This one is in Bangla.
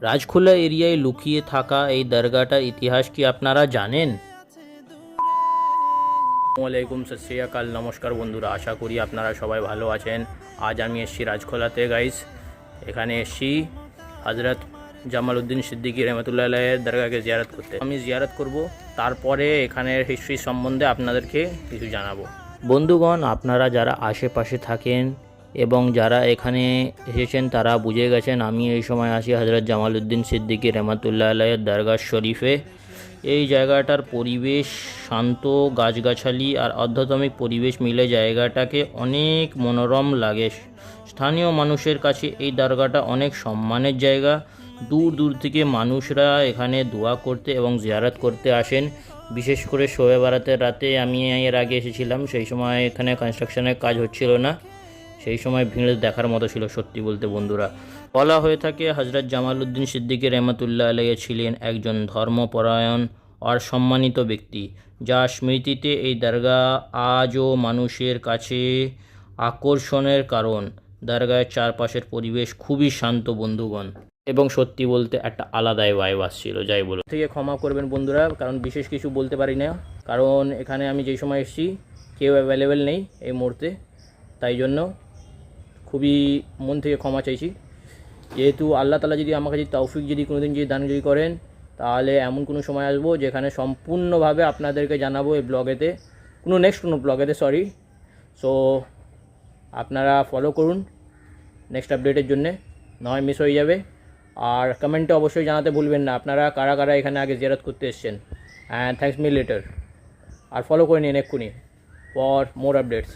রাজখোলা এরিয়ায় লুকিয়ে থাকা এই দরগাটার ইতিহাস কি আপনারা জানেন? আসসালামু আলাইকুম, সত শ্রী আকাল, নমস্কার বন্ধুরা। আশা করি আপনারা সবাই ভালো আছেন। আজ আমি এসেছি রাজখোলাতে গাইস। এখানে এসেছি হজরত জামালউদ্দিন সিদ্দিকী রহমতুল্লাহ আলাইহির দরগাকে জিয়ারত করতে। আমি জিয়ারত করব, তারপরে এখানের হিস্ট্রি সম্বন্ধে আপনাদেরকে কিছু জানাবো। বন্ধুগণ, আপনারা যারা আশেপাশে থাকেন এবং যারা এখানে এসেছেন তারা বুঝে গেছেন আমি এই সময় আসি হজরত জামালউদ্দিন সিদ্দিকী রহমতুল্লাহ আলাইহির দরগা শরীফে। এই জায়গাটার পরিবেশ শান্ত, গাছগাছালি আর আধ্যাত্মিক পরিবেশ মিলে জায়গাটাকে অনেক মনোরম লাগে। স্থানীয় মানুষের কাছে এই দরগাটা অনেক সম্মানের জায়গা। দূর দূর থেকে মানুষরা এখানে দোয়া করতে এবং জিয়ারত করতে আসেন। বিশেষ করে শবে বারাতের রাতে আমি এর আগে এসেছিলাম, সেই সময় এখানে কনস্ট্রাকশনের কাজ হচ্ছিল না। সেই সময় ভিড় দেখার মতো ছিল সত্যি বলতে বন্ধুরা। বলা হয়ে থাকে হজরত জামালউদ্দিন সিদ্দিকী রহমতুল্লাহ আলাইহি ছিলেন একজন ধর্মপরায়ণ আর সম্মানিত ব্যক্তি, যার স্মৃতিতে এই দরগা আজও মানুষের কাছে আকর্ষণের কারণ। দরগার চারপাশের পরিবেশ খুবই শান্ত বন্ধুগণ, এবং সত্যি বলতে একটা আলাদাই ভাইব আসছিল। যাই বলো থেকে ক্ষমা করবেন বন্ধুরা, কারণ বিশেষ কিছু বলতে পারি না, কারণ এখানে আমি যেই সময় এসেছি কেউ অ্যাভেলেবেল নেই এই মুহূর্তে। তাই জন্য খুবই মন থেকে ক্ষমা চাইছি। যেহেতু আল্লাহ তাআলা যদি আমাকে যদি তৌফিক যদি কোনোদিন যদি দান যদি করেন, তাহলে এমন কোনো সময় আসবো যেখানে সম্পূর্ণভাবে আপনাদেরকে জানাবো এই ব্লগেতে, কোনো ব্লগেতে সরি। সো আপনারা ফলো করুন নেক্সট আপডেটের জন্যে, নয় মিস হয়ে যাবে। আর কমেন্টে অবশ্যই জানাতে ভুলবেন না আপনারা কারা কারা এখানে আগে জিয়ারত করতে এসেছেন। And thanks me later. আর ফলো করে নিন এক্ষুনি ফর মোর আপডেটস।